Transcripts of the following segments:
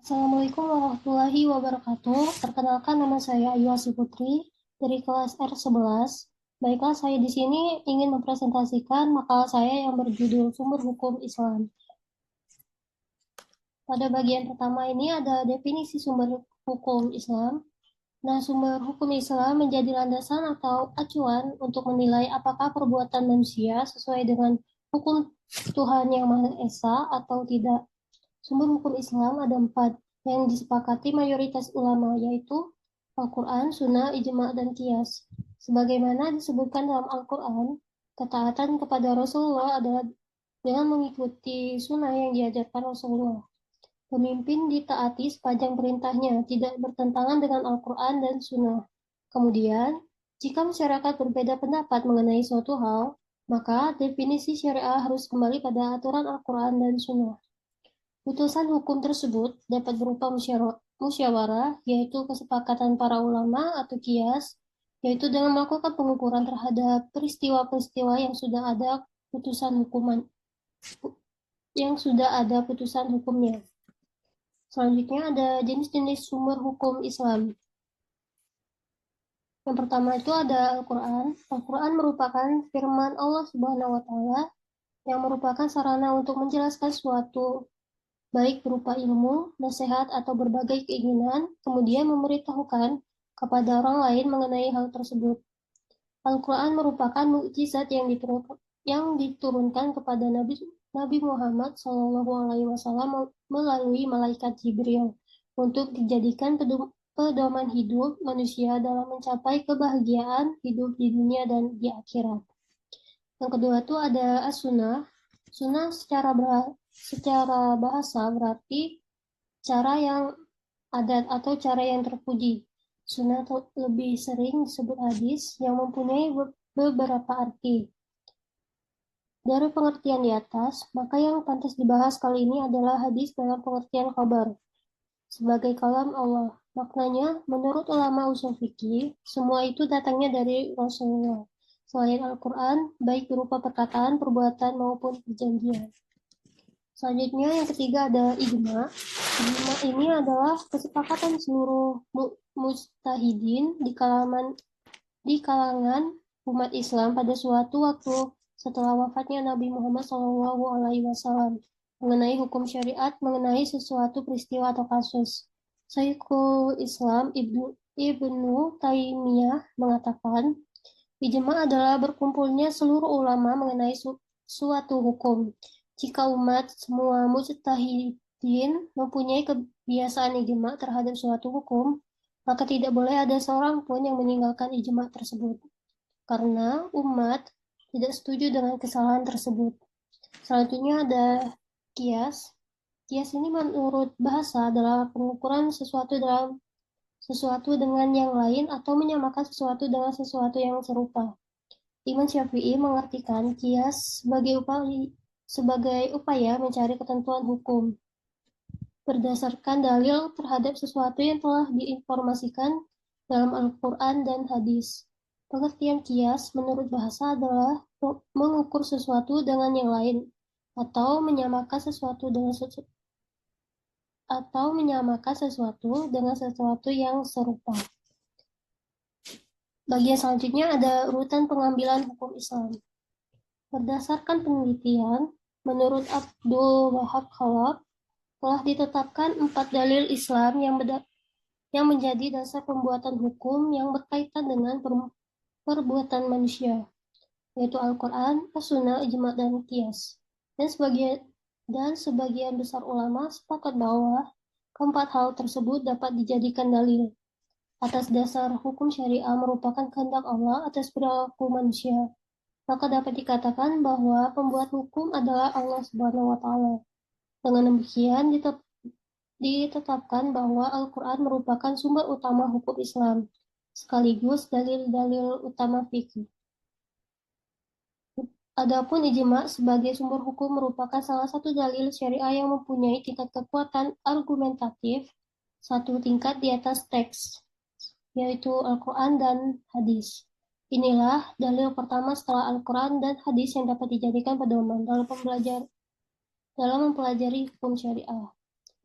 Assalamualaikum warahmatullahi wabarakatuh. Perkenalkan, nama saya Ayu Asih Putri dari kelas R11. Baiklah, saya di sini ingin mempresentasikan makalah saya yang berjudul Sumber Hukum Islam. Pada bagian pertama ini ada definisi sumber hukum Islam. Nah, sumber hukum Islam menjadi landasan atau acuan untuk menilai apakah perbuatan manusia sesuai dengan hukum Tuhan Yang Maha Esa atau tidak. Sumber hukum Islam ada 4 yang disepakati mayoritas ulama, yaitu Al-Quran, Sunnah, Ijma', dan Qiyas. Sebagaimana disebutkan dalam Al-Quran, ketaatan kepada Rasulullah adalah dengan mengikuti sunnah yang diajarkan Rasulullah. Pemimpin ditaati sepanjang perintahnya, tidak bertentangan dengan Al-Quran dan Sunnah. Kemudian, jika masyarakat berbeda pendapat mengenai suatu hal, maka definisi syariah harus kembali pada aturan Al-Quran dan Sunnah. Putusan hukum tersebut dapat berupa musyawarah, yaitu kesepakatan para ulama atau kias, yaitu dengan melakukan pengukuran terhadap peristiwa-peristiwa yang sudah ada putusan hukumnya. Selanjutnya ada jenis-jenis sumber hukum Islam. Yang pertama itu ada Al-Quran. Al-Quran merupakan firman Allah Subhanahu wa Ta'ala yang merupakan sarana untuk menjelaskan suatu baik berupa ilmu, nasihat, atau berbagai keinginan, kemudian memberitahukan kepada orang lain mengenai hal tersebut. Al-Quran merupakan mukjizat yang diturunkan kepada Nabi Muhammad SAW melalui malaikat Jibril untuk dijadikan pedoman hidup manusia dalam mencapai kebahagiaan hidup di dunia dan di akhirat. Yang kedua itu ada as-sunnah. Sunnah secara bahasa berarti cara yang adat atau cara yang terpuji. Sunnah lebih sering disebut hadis yang mempunyai beberapa arti. Dari pengertian di atas, maka yang pantas dibahas kali ini adalah hadis dalam pengertian kabar sebagai kalam Allah. Maknanya, menurut ulama usul fikih, semua itu datangnya dari Rasulullah. Selain Al-Quran, baik berupa perkataan, perbuatan, maupun perjanjian. Selanjutnya yang ketiga ada ijma. Ijma ini adalah kesepakatan seluruh mujtahidin di kalangan umat Islam pada suatu waktu setelah wafatnya Nabi Muhammad SAW mengenai hukum syariat mengenai sesuatu peristiwa atau kasus. Syekhul Islam Ibnu Taimiyah mengatakan, ijma adalah berkumpulnya seluruh ulama mengenai suatu hukum. Jika umat semua mujtahidin mempunyai kebiasaan ijma terhadap suatu hukum, maka tidak boleh ada seorang pun yang meninggalkan ijma tersebut, karena umat tidak setuju dengan kesalahan tersebut. Selanjutnya ada kias. Kias ini menurut bahasa adalah pengukuran sesuatu dengan yang lain atau menyamakan sesuatu dengan sesuatu yang serupa. Imam Syafi'i mengartikan kias sebagai upaya mencari ketentuan hukum berdasarkan dalil terhadap sesuatu yang telah diinformasikan dalam Al-Quran dan hadis. Pengertian kias menurut bahasa adalah mengukur sesuatu dengan yang lain atau menyamakan sesuatu dengan sesuatu yang serupa. Bagian selanjutnya ada urutan pengambilan hukum Islam. Berdasarkan penelitian, menurut Abdul Wahab Khalaf, telah ditetapkan 4 dalil Islam yang menjadi dasar pembuatan hukum yang berkaitan dengan perbuatan manusia, yaitu Al-Quran, As-Sunnah, Ijma', dan Qiyas. Dan sebagian besar ulama sepakat bahwa keempat hal tersebut dapat dijadikan dalil atas dasar hukum syariah merupakan kehendak Allah atas perilaku manusia. Maka dapat dikatakan bahwa pembuat hukum adalah Allah Subhanahu wa Ta'ala. Dengan demikian ditetapkan bahwa Al-Quran merupakan sumber utama hukum Islam, sekaligus dalil-dalil utama fikih. Adapun ijma' sebagai sumber hukum merupakan salah satu dalil syariah yang mempunyai tingkat kekuatan argumentatif satu tingkat di atas teks, yaitu Al-Quran dan hadis. Inilah dalil pertama setelah Al-Quran dan hadis yang dapat dijadikan pedoman dalam mempelajari hukum syariah.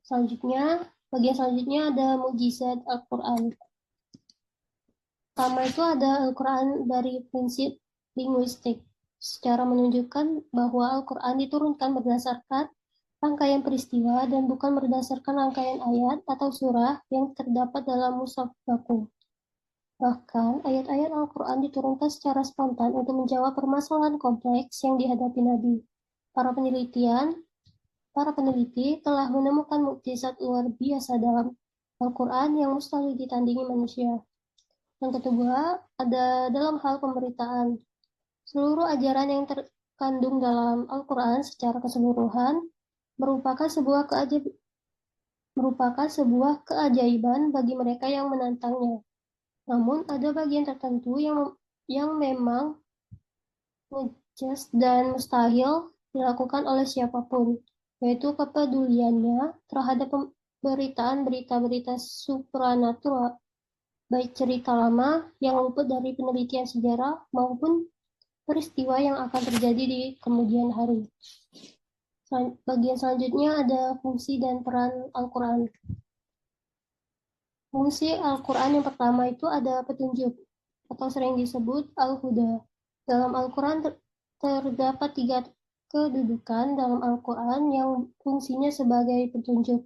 Selanjutnya, Bagian selanjutnya ada mukjizat Al-Quran. Pertama itu ada Al-Quran dari prinsip linguistik, secara menunjukkan bahwa Al-Quran diturunkan berdasarkan rangkaian peristiwa dan bukan berdasarkan rangkaian ayat atau surah yang terdapat dalam mushaf baku. Bahkan, ayat-ayat Al-Quran diturunkan secara spontan untuk menjawab permasalahan kompleks yang dihadapi Nabi. Para peneliti telah menemukan mukjizat luar biasa dalam Al-Quran yang mustahil ditandingi manusia. Yang kedua, ada dalam hal pemberitaan. Seluruh ajaran yang terkandung dalam Al-Quran secara keseluruhan merupakan sebuah keajaiban bagi mereka yang menantangnya. Namun, ada bagian tertentu yang memang ngejaz dan mustahil dilakukan oleh siapapun, yaitu kepeduliannya terhadap pemberitaan berita-berita supranatural, baik cerita lama yang luput dari penelitian sejarah maupun peristiwa yang akan terjadi di kemudian hari. Bagian selanjutnya ada fungsi dan peran Al-Quran. Fungsi Al-Quran yang pertama itu ada petunjuk, atau sering disebut Al-Huda. Dalam Al-Quran terdapat 3 kedudukan dalam Al-Quran yang fungsinya sebagai petunjuk.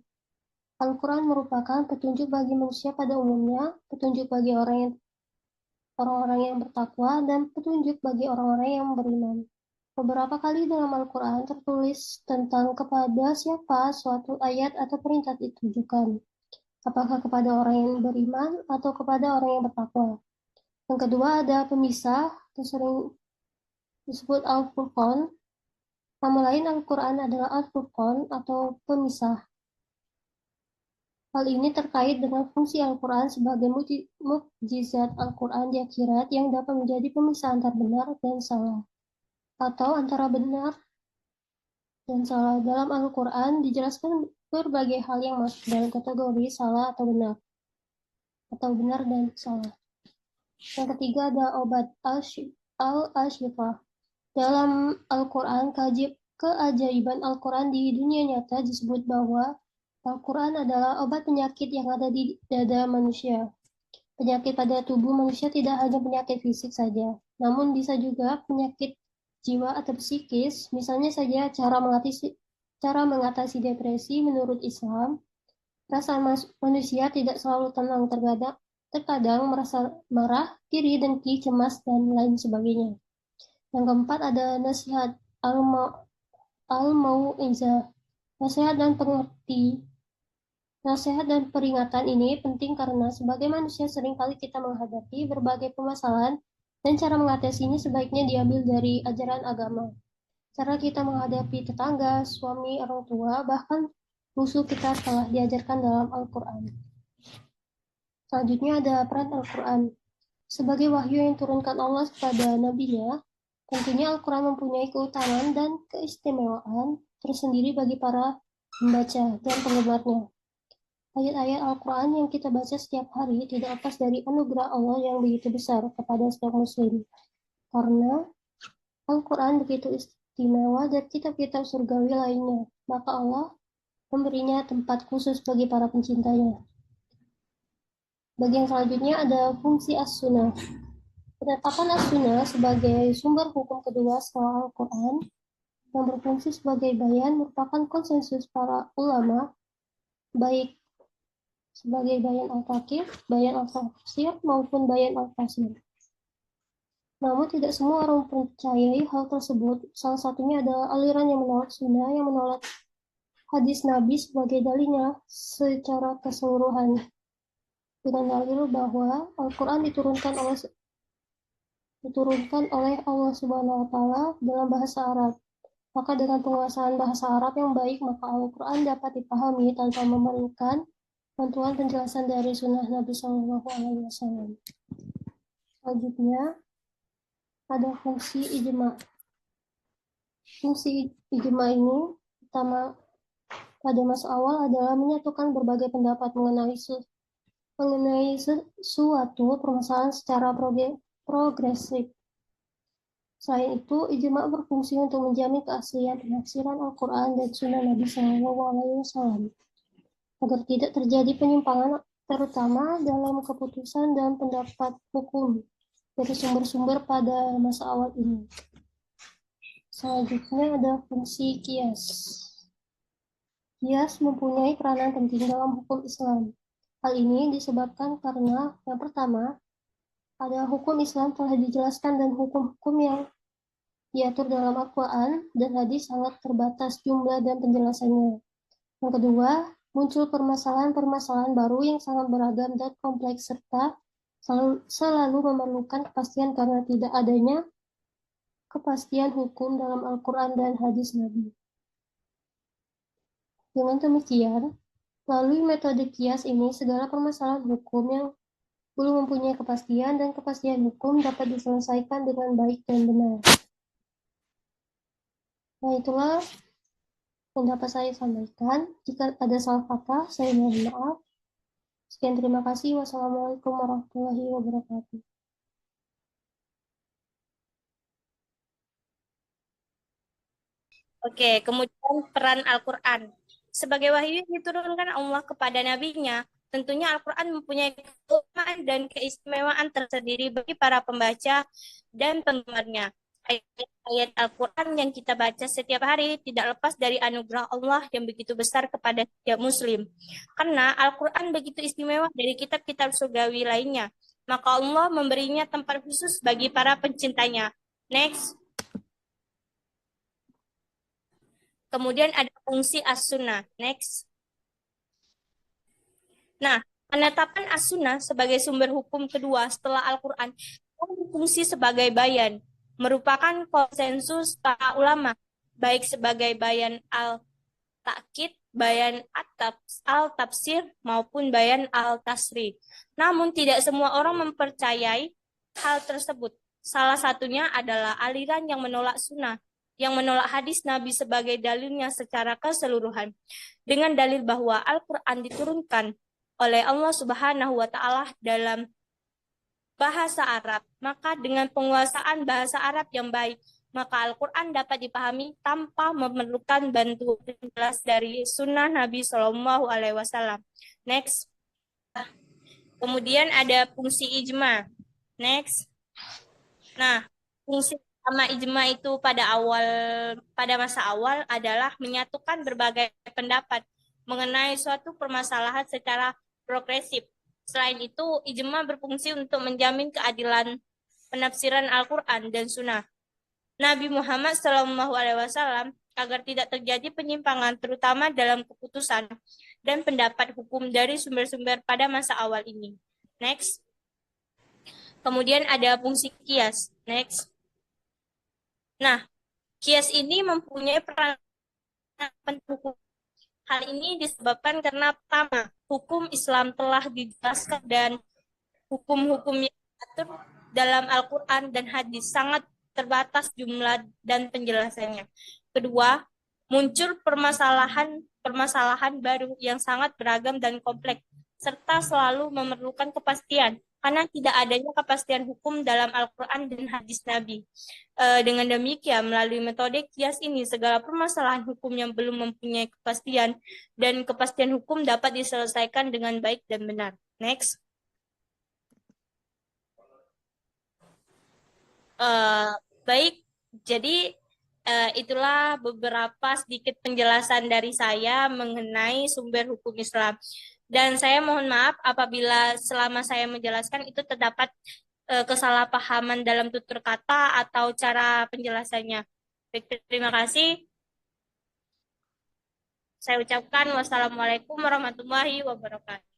Al-Quran merupakan petunjuk bagi manusia pada umumnya, petunjuk bagi orang-orang yang bertakwa, dan petunjuk bagi orang-orang yang beriman. Beberapa kali dalam Al-Quran tertulis tentang kepada siapa suatu ayat atau perintah ditujukan, apakah kepada orang yang beriman atau kepada orang yang bertakwa. Yang kedua ada pemisah, atau sering disebut Al-Furqan. Nama lain Al-Quran adalah Al-Furqan atau pemisah. Hal ini terkait dengan fungsi Al-Quran sebagai mukjizat Al-Quran di akhirat yang dapat menjadi pemisah antara benar dan salah, atau antara benar dan salah. Dalam Al-Quran dijelaskan berbagai hal yang masuk dalam kategori salah atau benar dan salah. Yang ketiga ada obat al-ashifah. Dalam Al-Quran, keajaiban Al-Quran di dunia nyata disebut bahwa Al-Quran adalah obat penyakit yang ada di dada manusia. Penyakit pada tubuh manusia tidak hanya penyakit fisik saja, namun bisa juga penyakit jiwa atau psikis. Misalnya saja cara mengatasi depresi menurut Islam. Perasaan manusia tidak selalu tenang, terkadang merasa marah, iri, dengki, cemas, dan lain sebagainya. Yang keempat ada nasihat al-mau'izah. Nasihat dan pengerti. Nasihat dan peringatan ini penting karena sebagai manusia seringkali kita menghadapi berbagai permasalahan dan cara mengatasinya sebaiknya diambil dari ajaran agama. Cara kita menghadapi tetangga, suami, orang tua, bahkan musuh kita telah diajarkan dalam Al-Quran. Selanjutnya ada peran Al-Quran. Sebagai wahyu yang turunkan Allah kepada nabinya, tentunya Al-Quran mempunyai keutamaan dan keistimewaan tersendiri bagi para pembaca dan penggemarnya. Ayat-ayat Al-Quran yang kita baca setiap hari tidak lepas dari anugerah Allah yang begitu besar kepada setiap muslim. Karena Al-Quran begitu istimewa dari kitab-kitab surgawi lainnya, maka Allah memberinya tempat khusus bagi para pencintanya. Bagian selanjutnya ada fungsi as-sunnah. Penetapan as-sunnah sebagai sumber hukum kedua setelah Al-Quran yang berfungsi sebagai bayan merupakan konsensus para ulama, baik sebagai bayan al-fakir, bayan al-tafsir, maupun bayan al-fasir. Namun tidak semua orang mempercayai hal tersebut. Salah satunya adalah aliran yang menolak sunnah, yang menolak hadis Nabi sebagai dalilnya secara keseluruhan. Dengan dalil bahwa Al-Quran diturunkan oleh Allah Subhanahu wa Ta'ala dalam bahasa Arab. Maka dengan penguasaan bahasa Arab yang baik, maka Al-Quran dapat dipahami tanpa memerlukan bantuan penjelasan dari sunnah Nabi Shallallahu Alaihi Wasallam. Selanjutnya ada fungsi ijma. Fungsi ijma ini pertama pada masa awal adalah menyatukan berbagai pendapat mengenai suatu permasalahan secara progresif. Selain itu, ijma berfungsi untuk menjamin keaslian penafsiran Al-Quran dan Sunnah Nabi Shallallahu Alaihi Wasallam. agar tidak terjadi penyimpangan terutama dalam keputusan dan pendapat hukum dari sumber-sumber pada masa awal ini. Selanjutnya ada fungsi kias. Kias mempunyai peranan penting dalam hukum Islam. Hal ini disebabkan karena yang pertama, pada hukum Islam telah dijelaskan dan hukum-hukum yang diatur dalam Al-Quran dan hadis sangat terbatas jumlah dan penjelasannya. Yang kedua, muncul permasalahan-permasalahan baru yang sangat beragam dan kompleks serta selalu memerlukan kepastian karena tidak adanya kepastian hukum dalam Al-Quran dan hadis Nabi. Dengan demikian, melalui metode kias ini, segala permasalahan hukum yang belum mempunyai kepastian dan kepastian hukum dapat diselesaikan dengan baik dan benar. Nah, itulah yang dapat saya sampaikan. Jika ada salah kata, saya mohon maaf. Sekian, terima kasih. Wassalamualaikum warahmatullahi wabarakatuh. Oke, kemudian peran Al-Quran. Sebagai wahyu yang diturunkan Allah kepada nabinya, tentunya Al-Quran mempunyai keutamaan dan keistimewaan tersendiri bagi para pembaca dan penggemarnya. Ayat-ayat Al-Quran yang kita baca setiap hari tidak lepas dari anugerah Allah yang begitu besar kepada setiap muslim. Karena Al-Quran begitu istimewa dari kitab-kitab surgawi lainnya, maka Allah memberinya tempat khusus bagi para pencintanya. Next. Kemudian ada fungsi as-sunnah. Next. Nah, penetapan as-sunnah sebagai sumber hukum kedua setelah Al-Quran berfungsi sebagai bayan, merupakan konsensus para ulama, baik sebagai bayan al-ta'kid, bayan al-tafsir, maupun bayan al-tasri. Namun tidak semua orang mempercayai hal tersebut. Salah satunya adalah aliran yang menolak sunnah, yang menolak hadis Nabi sebagai dalilnya secara keseluruhan, dengan dalil bahwa Al-Quran diturunkan oleh Allah Subhanahu wa Ta'ala dalam bahasa Arab. Maka dengan penguasaan bahasa Arab yang baik, maka Al-Quran dapat dipahami tanpa memerlukan bantuan jelas dari sunnah Nabi Shallallahu Alaihi Wasallam. Next. Kemudian ada fungsi ijma. Next. Nah, fungsi utama ijma itu pada masa awal adalah menyatukan berbagai pendapat mengenai suatu permasalahan secara progresif. Selain itu, ijma berfungsi untuk menjamin keadilan penafsiran Al-Quran dan Sunnah Nabi Muhammad SAW agar tidak terjadi penyimpangan terutama dalam keputusan dan pendapat hukum dari sumber-sumber pada masa awal ini. Next. Kemudian ada fungsi kias. Next. Nah, kias ini mempunyai peran penting. Hal ini disebabkan karena pertama, hukum Islam telah dijelaskan dan hukum-hukum yang diatur dalam Al-Quran dan hadis sangat terbatas jumlah dan penjelasannya. Kedua, muncul permasalahan baru yang sangat beragam dan kompleks, serta selalu memerlukan kepastian, karena tidak adanya kepastian hukum dalam Al-Quran dan hadis Nabi. Dengan demikian, melalui metode kias ini, segala permasalahan hukum yang belum mempunyai kepastian dan kepastian hukum dapat diselesaikan dengan baik dan benar. Next. Baik, jadi itulah beberapa sedikit penjelasan dari saya mengenai sumber hukum Islam. Dan saya mohon maaf apabila selama saya menjelaskan itu terdapat kesalahpahaman dalam tutur kata atau cara penjelasannya. Baik, terima kasih. Saya ucapkan wassalamualaikum warahmatullahi wabarakatuh.